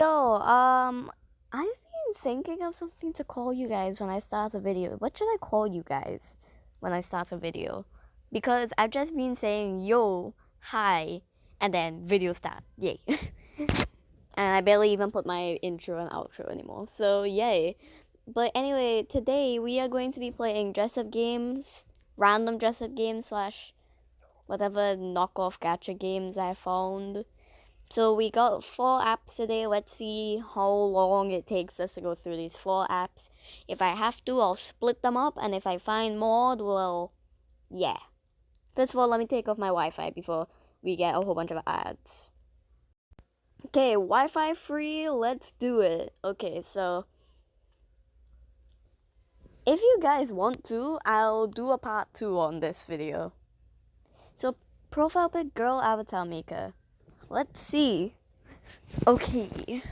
Yo, I've been thinking of something to call you guys when I start a video. What should I call you guys when I start a video? Because I've just been saying yo, hi, and then video start. Yay. And I barely even put my intro and outro anymore. So, yay. But anyway, today we are going to be playing dress up games, random dress up games slash whatever knockoff gacha games I found. So we got 4 apps today. Let's see how long it takes us to go through these 4 apps. If I have to, I'll split them up, and if I find more, well, yeah. First of all, let me take off my Wi-Fi before we get a whole bunch of ads. Okay, Wi-Fi free, let's do it. Okay, so if you guys want to, I'll do a part 2 on this video. So, profile pic girl avatar maker. Let's see. Okay.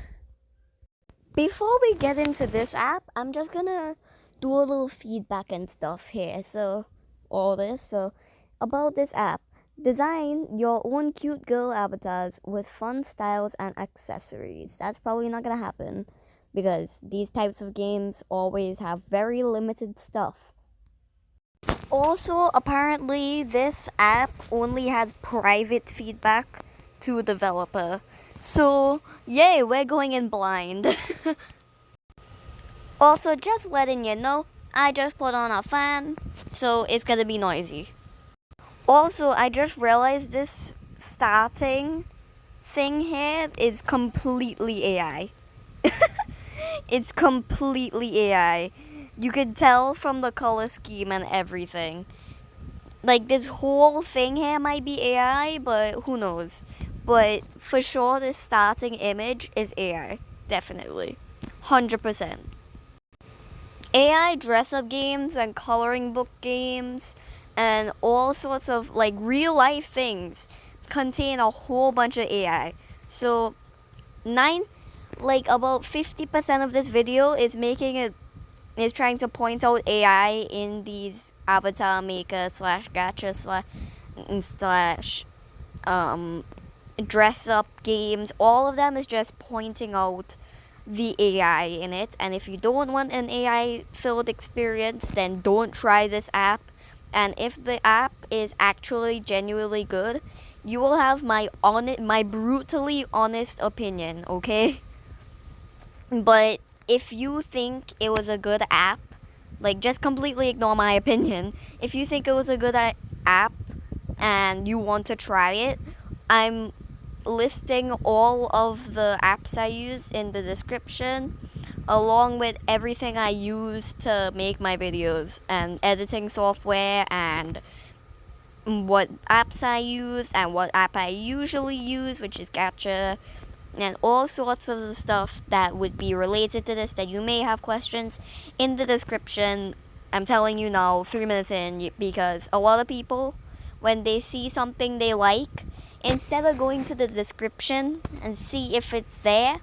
Before we get into this app, I'm just gonna do a little feedback and stuff here. So, about this app, design your own cute girl avatars with fun styles and accessories. That's probably not gonna happen because these types of games always have very limited stuff. Also, apparently, this app only has private feedback to a developer. So, yay, we're going in blind. Also, just letting you know, I just put on a fan, so it's gonna be noisy. Also, I just realized this starting thing here is completely AI. It's completely AI. You can tell from the color scheme and everything. Like, this whole thing here might be AI, but who knows. But for sure, this starting image is AI. Definitely. 100%. AI dress up games and coloring book games and all sorts of like real life things contain a whole bunch of AI. So, about 50% of this video is trying to point out AI in these avatar maker slash gacha slash dress up games. All of them is just pointing out the AI in it. And if you don't want an AI filled experience, then don't try this app. And if the app is actually genuinely good, you will have my brutally honest opinion, okay? But if you think it was a good app, like just completely ignore my opinion. If you think it was a good app and you want to try it, I'm listing all of the apps I use in the description, along with everything I use to make my videos and editing software and what apps I use and what app I usually use, which is Gacha, and all sorts of stuff that would be related to this that you may have questions in the description. I'm telling you now, 3 minutes in, because a lot of people, when they see something they like, instead of going to the description and see if it's there,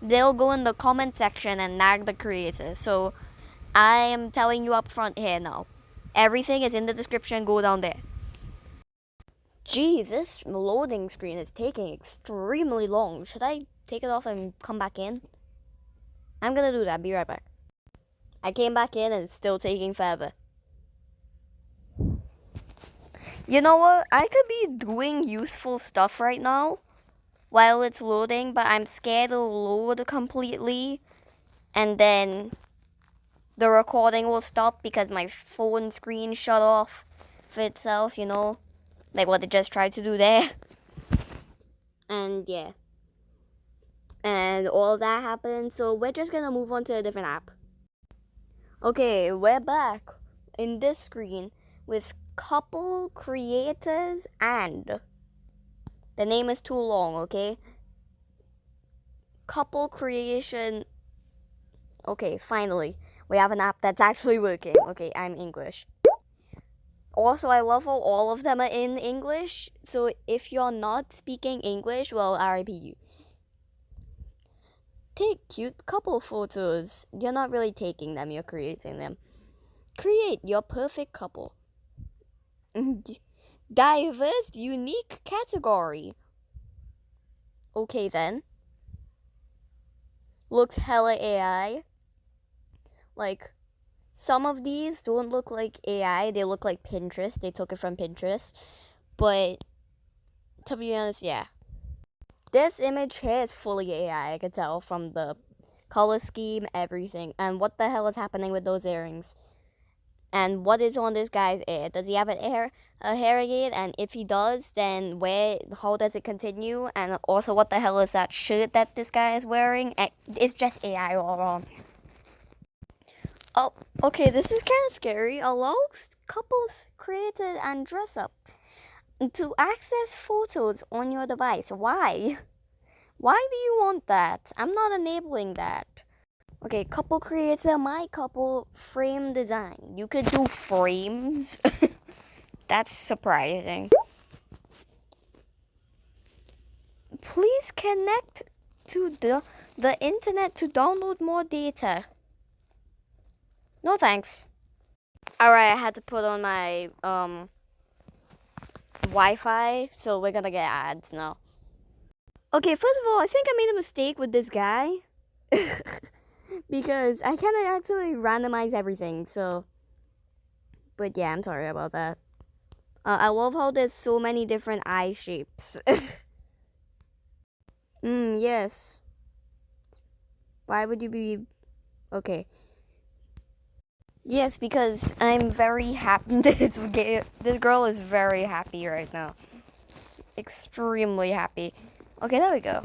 they'll go in the comment section and nag the creator. So I am telling you up front here now. Everything is in the description, go down there. Geez, this loading screen is taking extremely long. Should I take it off and come back in? I'm gonna do that, be right back. I came back in and it's still taking forever. You know what? I could be doing useful stuff right now while it's loading, but I'm scared it'll load completely and then the recording will stop because my phone screen shut off for itself, you know? Like what it just tried to do there. And yeah. And all that happened, so we're just gonna move on to a different app. Okay, we're back in this screen with couple creators and the name is too long, okay? Couple creation. Okay, finally, we have an app that's actually working. Okay, I'm English. Also, I love how all of them are in English, so if you're not speaking English, well, RIP you. Take cute couple photos. You're not really taking them, you're creating them. Create your perfect couple. Diverse, unique category. Okay then. looks hella AI. Like, some of these don't look like AI, they look like Pinterest. They took it from Pinterest. But to be honest, yeah. This image here is fully AI, I could tell from the color scheme, everything. And what the hell is happening with those earrings? And what is on this guy's ear? Does he have a hearing aid? And if he does, then how does it continue? And also, what the hell is that shirt that this guy is wearing? It's just AI all around. Oh, okay, this is kind of scary. Allow couples created and dress up to access photos on your device. Why? Why do you want that? I'm not enabling that. Okay, couple creator, my couple frame design. You could do frames. That's surprising. Please connect to the internet to download more data. No thanks. Alright, I had to put on my Wi-Fi, so we're gonna get ads now. Okay, first of all, I think I made a mistake with this guy. Because I kind of accidentally randomize everything, so. But yeah, I'm sorry about that. I love how there's so many different eye shapes. Yes. Why would you be. Okay. Yes, because I'm very happy. This girl is very happy right now. Extremely happy. Okay, there we go.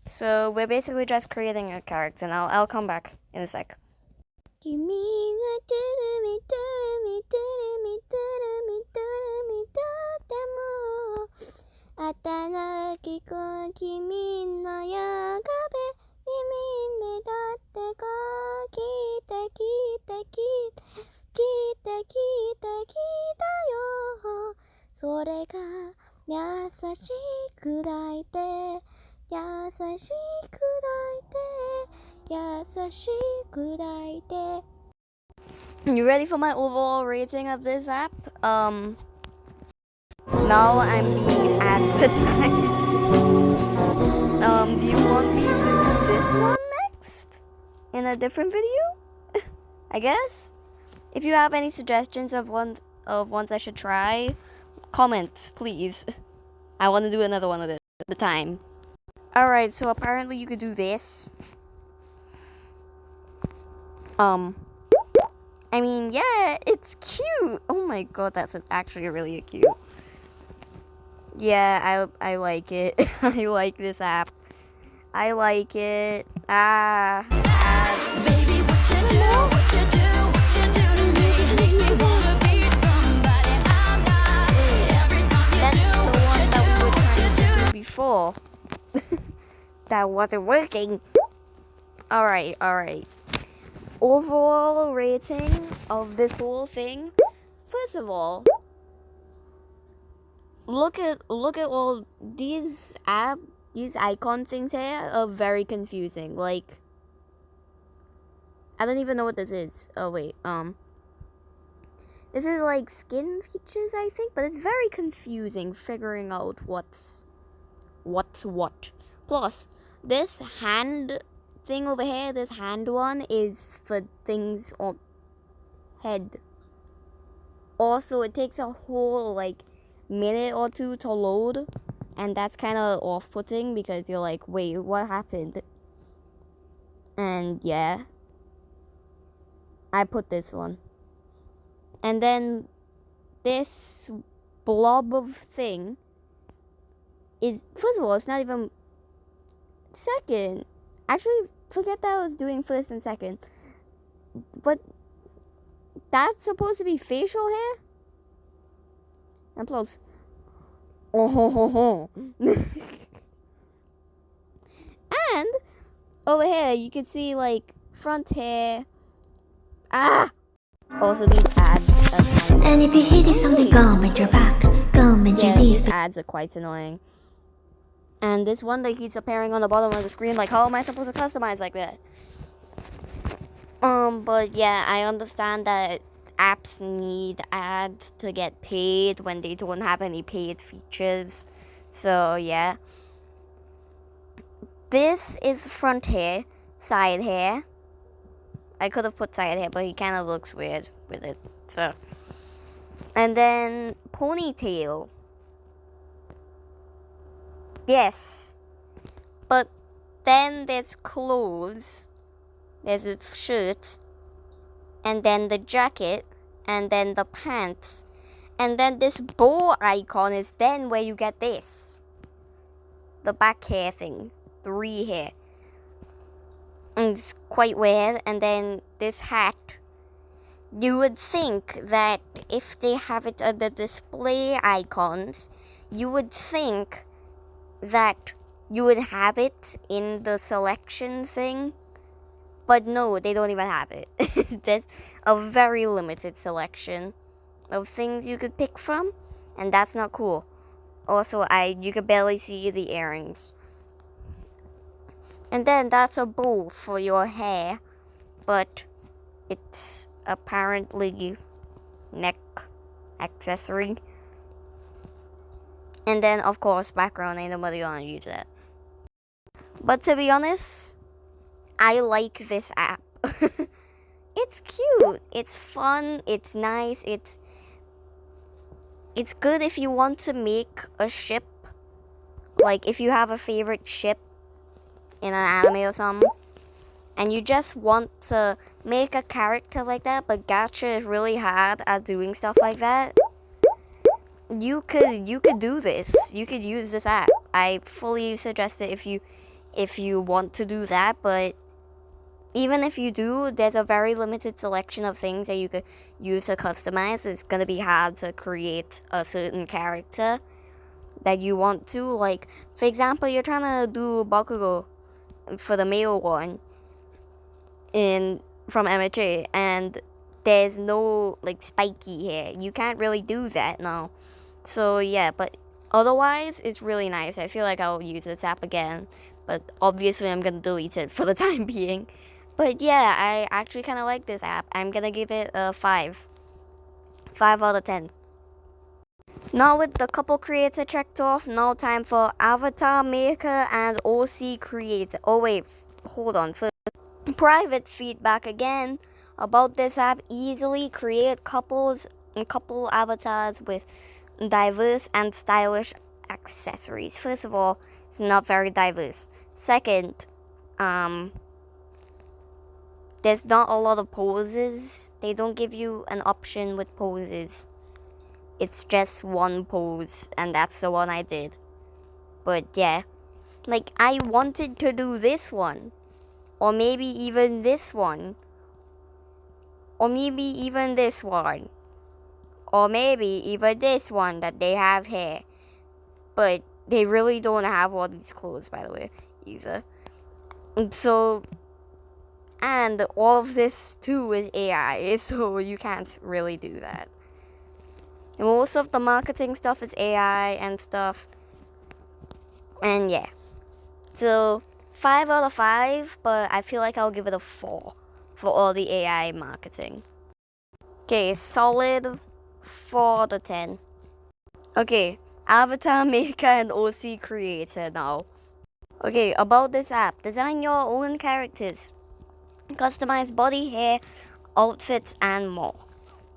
So we're basically just creating a character, and I'll come back in a sec. 君がトゥルミトゥルミトゥルミトゥルミトゥルミとても新きく君のやがべ耳でだってか聞いて聞いて聞いて聞いて聞いて聞いたよそれが優しく抱いて優しく優しく抱いて You ready for my overall rating of this app? Now I'm being advertised. Do you want me to do this one next? In a different video? I guess? If you have any suggestions of ones I should try, comment, please. I want to do another one of this at the time. Alright, so apparently you could do this. I mean, yeah, it's cute. Oh my god, that's actually really cute. Yeah, I like it. I like this app. I like it. Baby, what you do to me makes me wanna be somebody I'm not. Every time you that's do the one that we were trying to do before. That wasn't working. Alright. Overall rating of this whole thing. First of all, look at all these icon things here are very confusing. Like, I don't even know what this is. Oh wait, this is like skin features, I think, but it's very confusing figuring out what's what. Plus, this hand thing over here, this hand one is for things on head. Also, it takes a whole like minute or two to load, and that's kind of off-putting because you're like, wait, what happened? And yeah, I put this one. And then this blob of thing is, first of all, it's not even second. Actually, forget that I was doing first and second. But that's supposed to be facial hair? And plus, oh. And over here, you can see like front hair. Also, these ads. And if you hear this song, then go bend your back, go bend your knees. These ads are quite annoying. And this one that keeps appearing on the bottom of the screen, like, how am I supposed to customize like that? But yeah, I understand that apps need ads to get paid when they don't have any paid features. So yeah. This is front hair. side hair. I could have put side hair, but he kind of looks weird with it. So, and then ponytail. Yes, but then there's clothes. There's a shirt, and then the jacket, and then the pants, and then this bow icon is then where you get this. The back hair thing, the hair. And it's quite weird. And then this hat. You would think that if they have it at the display icons, you would think that you would have it in the selection thing. But no, they don't even have it. There's a very limited selection of things you could pick from, and that's not cool. Also, you could barely see the earrings. And then that's a bow for your hair, but it's apparently neck accessory. And then, of course, background, ain't nobody gonna use that. But to be honest, I like this app. It's cute, it's fun, it's nice, it's good if you want to make a ship. Like, if you have a favorite ship in an anime or something, and you just want to make a character like that, but gacha is really hard at doing stuff like that, you could do this. You could use this app. I fully suggest it if you want to do that, but even if you do, there's a very limited selection of things that you could use to customize. It's gonna be hard to create a certain character that you want to. Like, for example, you're trying to do Bakugo for the male one from MHA, and there's no like spiky hair. You can't really do that now. So yeah, but otherwise it's really nice. I feel like I'll use this app again, but obviously I'm gonna delete it for the time being. But yeah, I actually kind of like this app. I'm gonna give it a 5 out of 10. Now with the couple creator checked off, now time for avatar maker and OC creator. Oh wait, hold on. First, private feedback again about this app. Easily create couple avatars with diverse and stylish accessories. First of all, it's not very diverse. Second, there's not a lot of poses. They don't give you an option with poses. It's just one pose, and that's the one I did. But yeah, like, I wanted to do this one, or maybe even this one, or maybe even this one, or maybe even this one that they have here. But they really don't have all these clothes, by the way, either. So, and all of this too is AI, so you can't really do that. And most of the marketing stuff is AI and stuff. And yeah. So 5 out of 5, but I feel like I'll give it a 4 for all the AI marketing. Okay, solid 4 out of 10. Okay, avatar maker and OC creator now. Okay, about this app. Design your own characters. Customize body, hair, outfits, and more.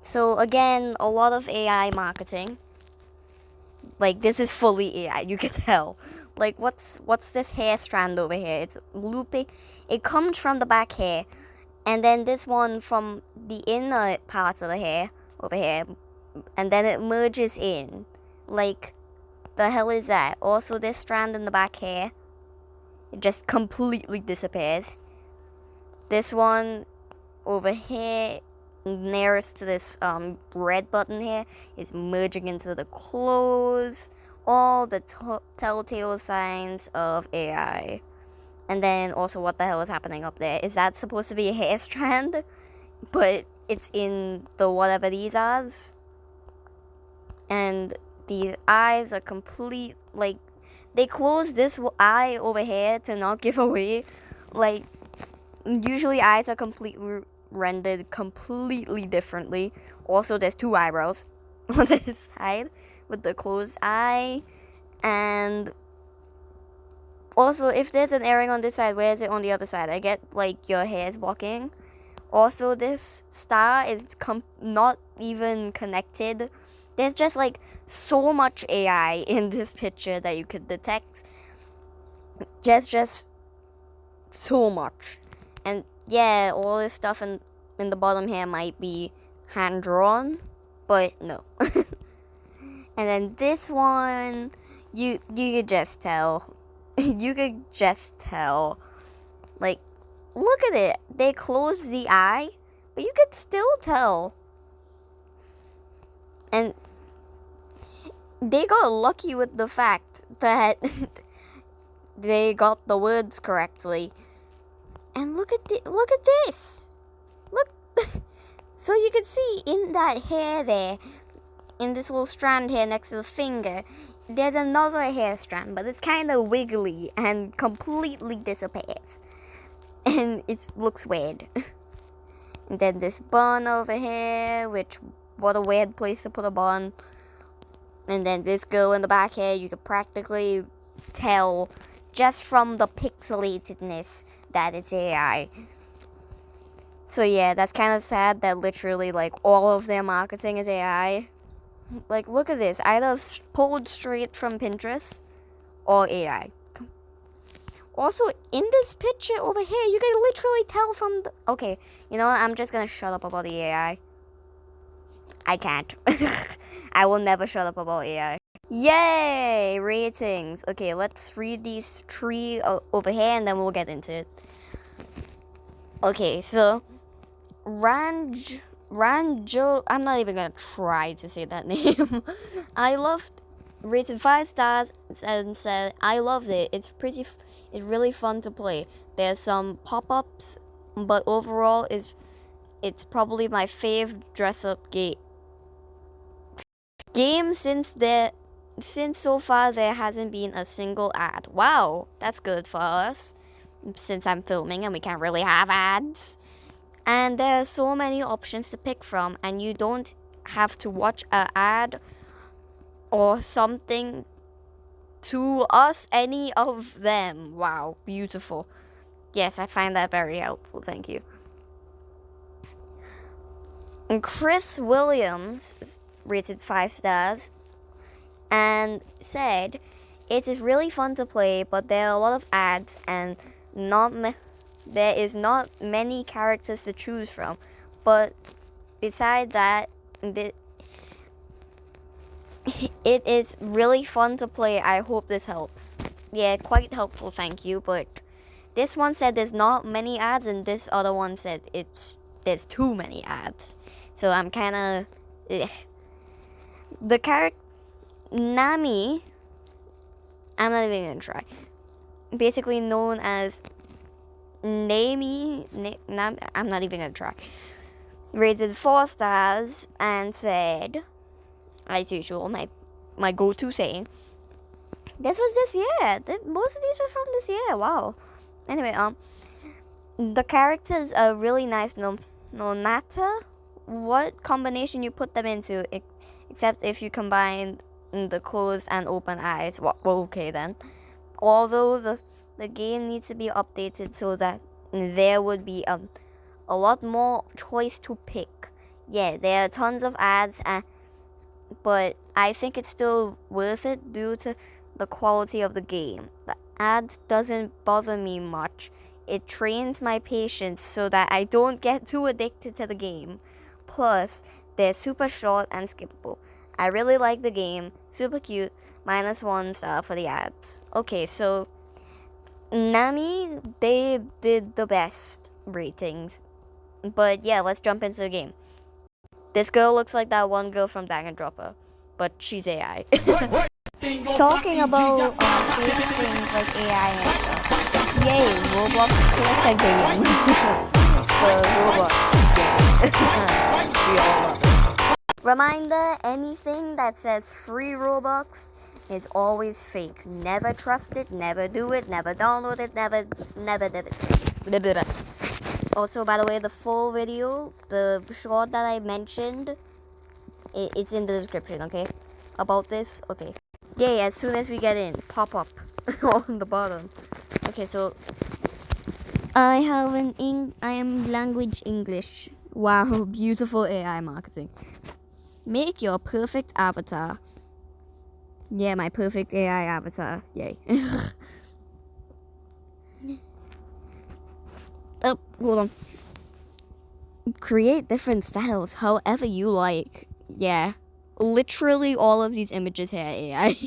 So again, a lot of AI marketing. Like, this is fully AI, you can tell. Like, what's this hair strand over here? It's looping. It comes from the back hair, and then this one from the inner parts of the hair over here, and then it merges in. Like, the hell is that? Also, this strand in the back hair, it just completely disappears. This one over here, nearest to this red button here, is merging into the clothes. All the telltale signs of AI. And then also, what the hell is happening up there? Is that supposed to be a hair strand? But it's in the whatever these are. And these eyes are complete, like, they closed this eye over here to not give away. Like, usually eyes are completely rendered completely differently. Also, there's 2 eyebrows on this side with the closed eye, and Also, if there's an airing on this side, where is it on the other side? I get like your hair is blocking. Also, this star is not even connected. There's just like so much AI in this picture that you could detect. Just so much. And yeah, all this stuff in the bottom here might be hand drawn, but no. And then this one, you could just tell. You could just tell. Like, look at it. They closed the eye, but you could still tell. And they got lucky with the fact that they got the words correctly. And look at this. Look. So you can see in that hair there, in this little strand here next to the finger, there's another hair strand, but it's kind of wiggly and completely disappears. And it looks weird. And then this bun over here, which, what a weird place to put a bun. And then this girl in the back here, you could practically tell just from the pixelatedness that it's AI. So yeah, that's kind of sad that literally like all of their marketing is AI. Like, look at this, either pulled straight from Pinterest or AI. Also, in this picture over here, you can literally tell from the... Okay, you know what? I'm just gonna shut up about the AI. I can't. I will never shut up about AI. Yay! Ratings. Okay, let's read these three over here and then we'll get into it. Okay, so... Ranjo... I'm not even gonna try to say that name. I loved... Rated 5 stars and said, I loved it. It's really fun to play. There's some pop-ups, but overall, it's probably my fave dress-up game. Since so far there hasn't been a single ad. Wow, that's good for us. Since I'm filming and we can't really have ads. And there are so many options to pick from, and you don't have to watch an ad or something to us, any of them. Wow, beautiful. Yes, I find that very helpful. Thank you. And Chris Williams rated 5 stars and said, it is really fun to play, but there are a lot of ads and there is not many characters to choose from. But besides that, it is really fun to play. I hope this helps. Yeah, quite helpful, thank you. But this one said there's not many ads, and this other one said there's too many ads. So I'm kind of... The character... Nami... I'm not even gonna try. Basically known as... Nami... I'm not even gonna try. Rated 4 stars and said... As usual, my go-to saying. This was this year. Most of these are from this year. Wow. Anyway, the characters are really nice. No matter what combination you put them into, except if you combine the closed and open eyes. Well, okay then. Although the game needs to be updated so that there would be a lot more choice to pick. Yeah, there are tons of ads but I think it's still worth it due to the quality of the game. The ads doesn't bother me much. It trains my patience so that I don't get too addicted to the game. Plus, they're super short and skippable. I really like the game. Super cute. -1 star for the ads. Okay, so Nami, they did the best ratings. But yeah, let's jump into the game. This girl looks like that one girl from Danganronpa, but she's AI. Talking about crazy things like AI and stuff. Yay, Roblox created a game. So Roblox, yeah. We all love it. Reminder, anything that says free Robux is always fake. Never trust it, never do it, never download it, never did it. Also, by the way, the full video, the short that I mentioned, it's in the description, okay? About this, okay. Yay, as soon as we get in, pop up. on the bottom. Okay, so I am language English. Wow, beautiful AI marketing. Make your perfect avatar. Yeah, my perfect AI avatar. Yay. Oh, hold on. Create different styles however you like. Yeah. Literally all of these images here are AI.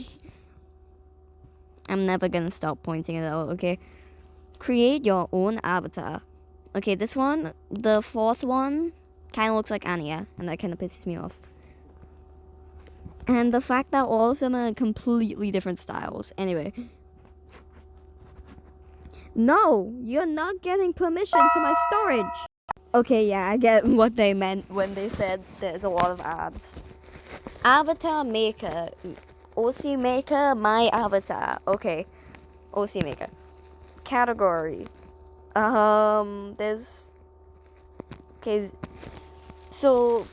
I'm never gonna stop pointing it out, okay? Create your own avatar. Okay, this one, the fourth one, kind of looks like Anya, and that kind of pisses me off. And the fact that all of them are completely different styles. Anyway. No, you're not getting permission to my storage. Okay, yeah, I get what they meant when they said there's a lot of ads. Avatar Maker. OC Maker, my avatar. Okay. OC Maker. Category. There's... Okay, so...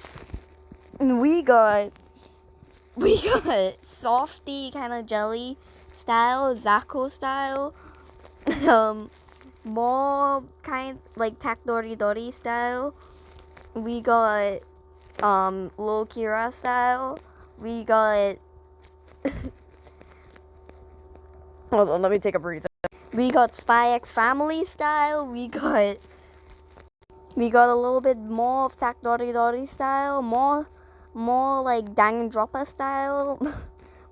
We got softy kind of jelly style, Zako style. More kind like Takdori Dori style. We got Lil Kira style. We got hold on, let me take a breather. We got Spy X Family style. We got a little bit more of Takdori Dori style. More like Danganronpa style.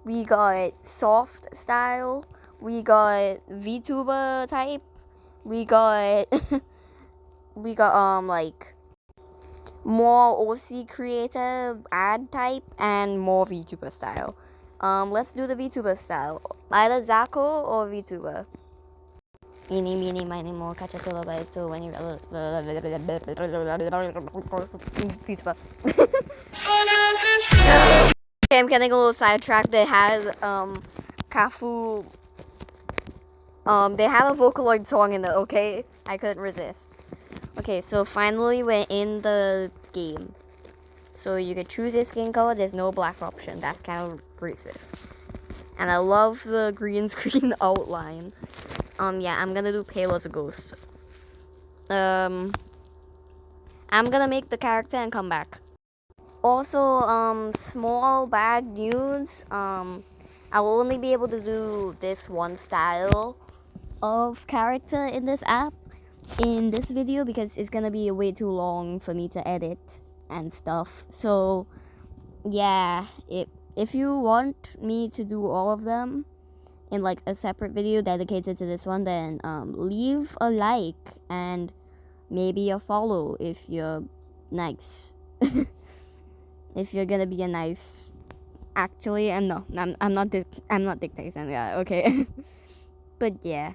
We got soft style. We got VTuber type. We got like more OC creator ad type and more VTuber style. Let's do the VTuber style. Either Zako or VTuber. Eeny, meeny, miny, mo, catch a pillow by his toe when you VTuber. Okay, I'm getting a little sidetracked. They had Kafu. They had a Vocaloid song in it. Okay, I couldn't resist. Okay, so finally we're in the game. So you can choose your skin color. There's no black option. That's kind of racist. And I love the green screen outline. Yeah, I'm gonna do pale as a ghost. I'm gonna make the character and come back. Also, small bad news. I'll only be able to do this one style of character in this app in this video because it's gonna be way too long for me to edit and stuff. So yeah, if you want me to do all of them in like a separate video dedicated to this one, then leave a like and maybe a follow if you're nice. If you're gonna be a nice, actually, I'm not dictating that, okay. But yeah.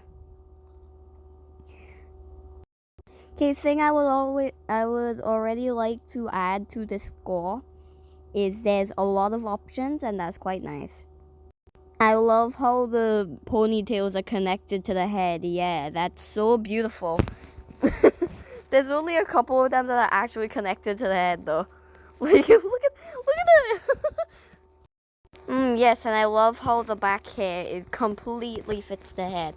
Okay, thing I would already like to add to the score is there's a lot of options and that's quite nice. I love how the ponytails are connected to the head. Yeah, that's so beautiful. There's only a couple of them that are actually connected to the head though. Like look at that. Yes, and I love how the back hair is completely fits the head.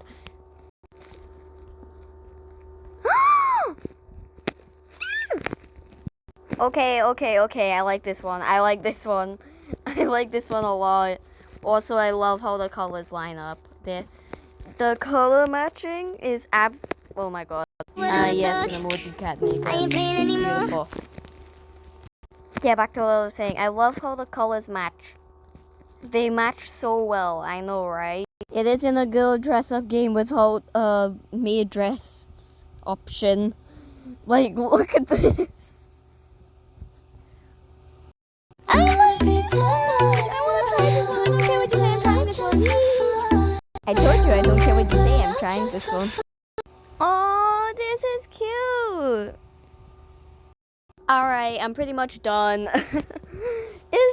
Okay, I like this one. I like this one a lot. Also, I love how the colors line up. The color matching is oh my god. Yes, an emoji cat maker. I ain't paying anymore. Beautiful. Yeah, back to what I was saying. I love how the colors match. They match so well, I know, right? It isn't a girl dress-up game without a maid dress option. Like, look at this. I love it. I wanna try this one. I don't care what you say, I'm trying this one. I told you I don't care what you say, I'm trying this one. Oh, this is cute. Alright, I'm pretty much done.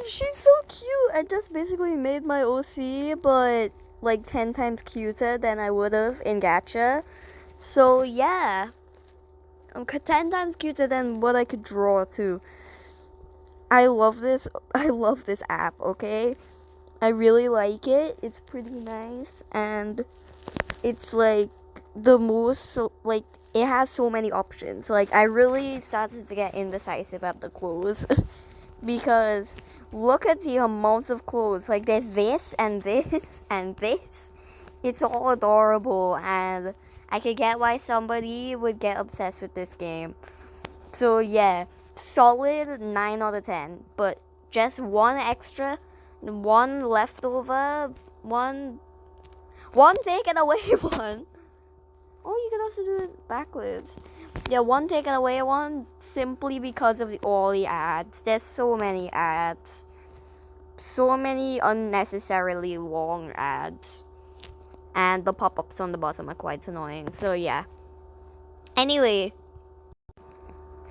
She's so cute. I just basically made my OC, but like 10 times cuter than I would have in Gacha. So yeah, I'm 10 times cuter than what I could draw too. I love this app, okay? I really like it. It's pretty nice, and it's like the most so like it has so many options. Like I really started to get indecisive at the clothes because look at the amounts of clothes. Like there's this and this and this. It's all adorable, and I could get why somebody would get obsessed with this game. So yeah, solid 9 out of 10. But just one extra, one leftover, one taken away one. Oh, you can also do it backwards. Yeah, one taken away one simply because of all the ads. There's so many ads. So many unnecessarily long ads. And the pop-ups on the bottom are quite annoying. So yeah. Anyway,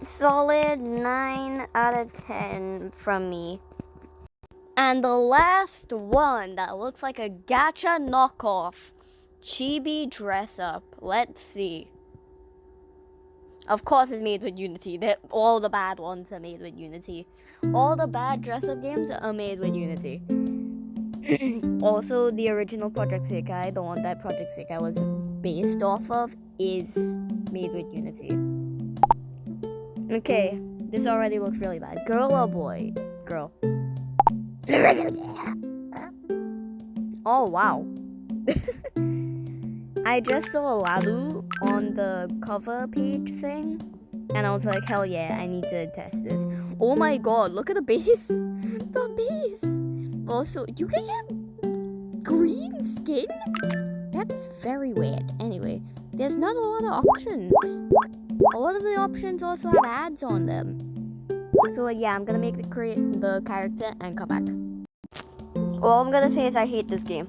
solid 9 out of 10 from me. And the last one that looks like a gacha knockoff. Chibi dress up. Let's see. Of course it's made with Unity. All the bad ones are made with Unity. All the bad dress up games are made with Unity. Also, the original Project Sekai, the one that Project Sekai was based off of, is made with Unity. Okay, this already looks really bad. Girl or boy? Girl. Oh, wow. I just saw Lalu on the cover page thing, and I was like, hell yeah, I need to test this. Oh my god, look at the base. The base. Also, you can get green skin? That's very weird. Anyway, there's not a lot of options. A lot of the options also have ads on them. So yeah, I'm gonna make the character and come back. All I'm gonna say is I hate this game.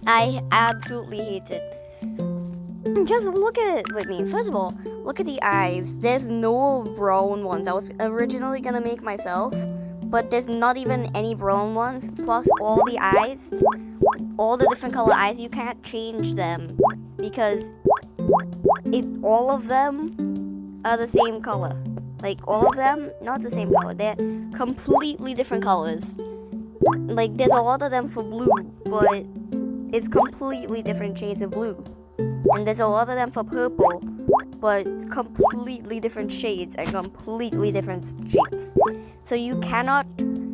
I absolutely hate it. Just look at it with me. First of all, look at the eyes. There's no brown ones. I was originally gonna make myself, but there's not even any brown ones. Plus all the eyes, all the different color eyes, you can't change them because all of them are the same color. Like all of them, not the same color. They're completely different colors. Like there's a lot of them for blue, but it's completely different shades of blue. And there's a lot of them for purple, but it's completely different shades and completely different shapes. So you cannot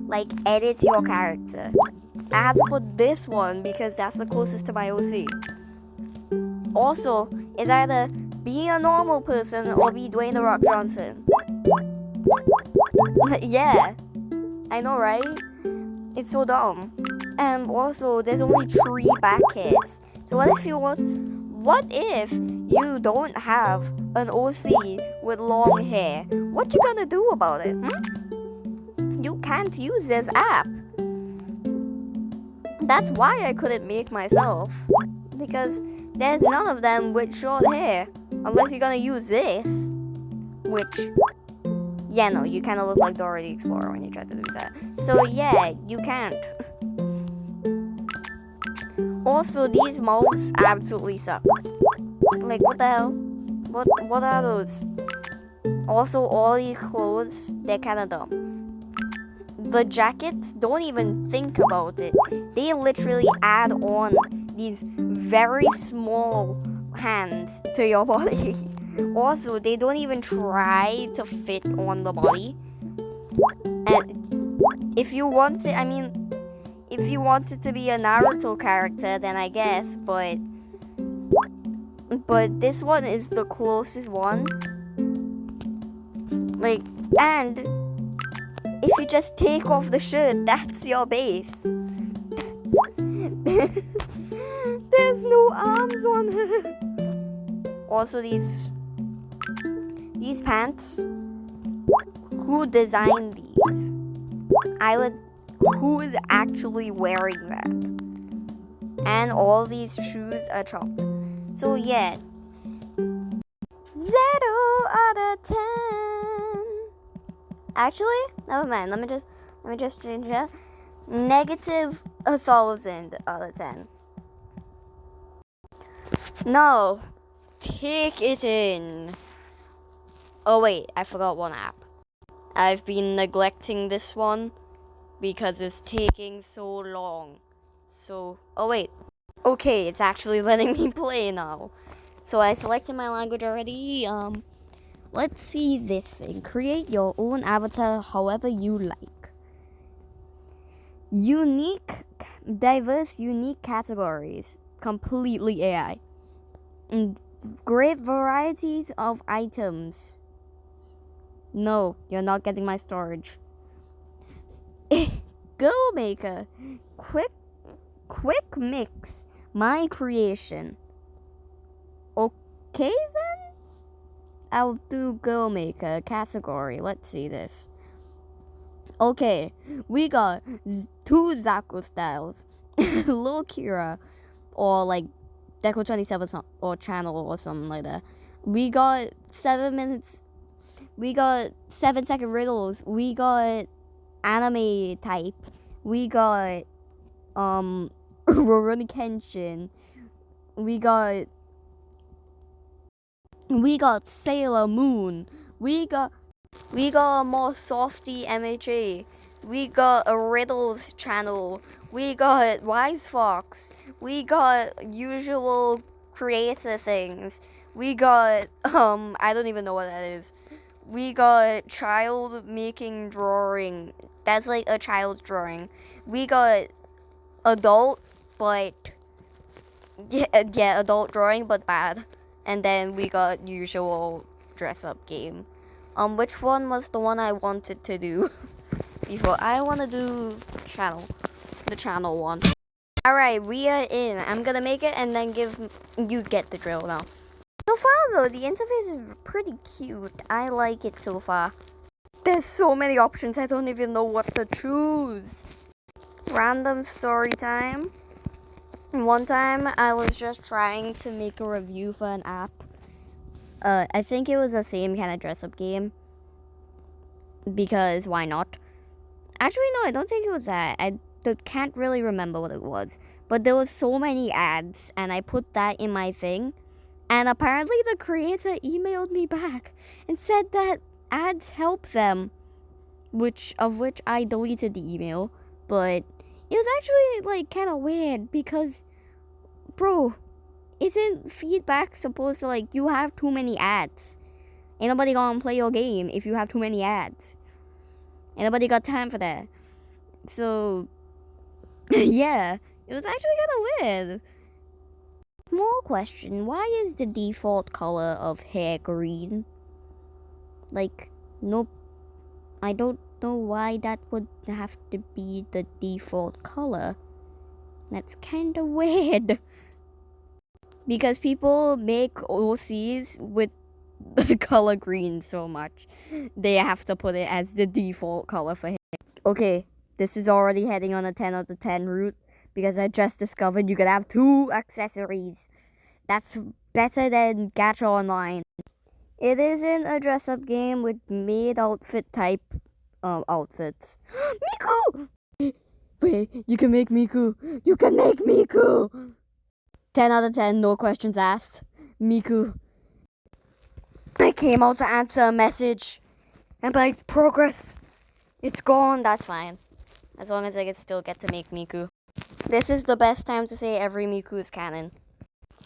like edit your character. I have to put this one because that's the closest to my OC. Also, it's either be a normal person or be Dwayne The Rock Johnson. Yeah, I know, right? It's so dumb. And also, there's only 3 back hairs. So what if you don't have an OC with long hair? What you gonna do about it? You can't use this app. That's why I couldn't make myself. Because there's none of them with short hair. Unless you're gonna use this. Which, yeah, no, you kind of look like Dora the Explorer when you try to do that. So yeah, you can't. Also, these mouths absolutely suck. Like, what the hell? What are those? Also, all these clothes, they're kind of dumb. The jackets, don't even think about it. They literally add on these very small hands to your body. Also, they don't even try to fit on the body. And if you want it, I mean, if you want it to be a Naruto character, then I guess, but this one is the closest one. Like, and if you just take off the shirt, that's your base. There's no arms on her. Also, these pants. Who designed these? Who is actually wearing that? And all these shoes are chopped. So yeah, 0 out of 10. Actually, never mind. Let me just change that. Negative 1,000 out of 10. No, take it in. Oh wait, I forgot one app. I've been neglecting this one because it's taking so long. So, oh wait. Okay, it's actually letting me play now. So I selected my language already. Let's see this thing. Create your own avatar however you like. Diverse, unique categories. Completely AI. And great varieties of items. No, you're not getting my storage. Go Maker. Quick mix. My creation. Okay then? I'll do Go Maker category. Let's see this. Okay, we got 2 Zaku styles. Lil Kira, or like Deco 27 or channel or something like that. We got 7 minutes. We got 7-second riddles. We got anime type. We got Rurouni Kenshin. We got Sailor Moon. We got a more softy MHA. We got a riddles channel. We got Wise Fox. We got usual creator things. We got I don't even know what that is. We got child making drawing. That's like a child's drawing. We got adult, but yeah, adult drawing but bad. And then we got usual dress up game. Which one was the one I wanted to do before? I want to do the channel one. Alright, we are in. I'm gonna make it and then you get the drill now. So far though, the interface is pretty cute. I like it so far. There's so many options, I don't even know what to choose. Random story time. One time I was just trying to make a review for an app. I think it was the same kind of dress-up game. Because why not? Actually, no, I don't think it was that. I can't really remember what it was. But there was so many ads, and I put that in my thing. And apparently the creator emailed me back and said that ads help them. Of which I deleted the email. But it was actually, like, kind of weird because, bro, isn't feedback supposed to, like, you have too many ads? Ain't nobody gonna play your game if you have too many ads. Ain't nobody got time for that. So, yeah, it was actually kind of weird. Small question, why is the default color of hair green? Like, nope. I don't know why that would have to be the default color. That's kind of weird. Because people make OCs with the color green so much, they have to put it as the default color for hair. Okay, this is already heading on a 10 out of 10 route because I just discovered you could have 2 accessories. That's better than Gacha Online. It isn't a dress-up game with maid outfit type outfits. Miku! Wait, you can make Miku. You can make Miku! 10 out of 10, no questions asked. Miku. I came out to answer a message. And like, progress. It's gone. That's fine. As long as I can still get to make Miku. This is the best time to say every Miku is canon.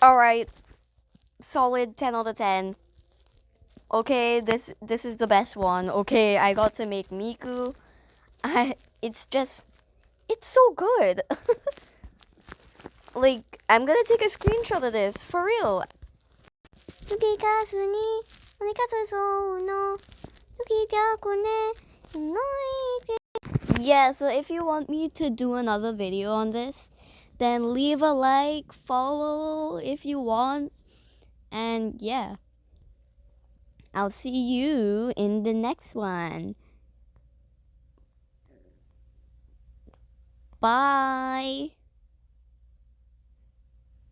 Alright. Solid 10 out of 10. Okay, this is the best one. Okay, I got to make Miku. It's so good. Like, I'm gonna take a screenshot of this, for real. Yeah, so if you want me to do another video on this, then leave a like, follow if you want, and yeah. I'll see you in the next one. Bye.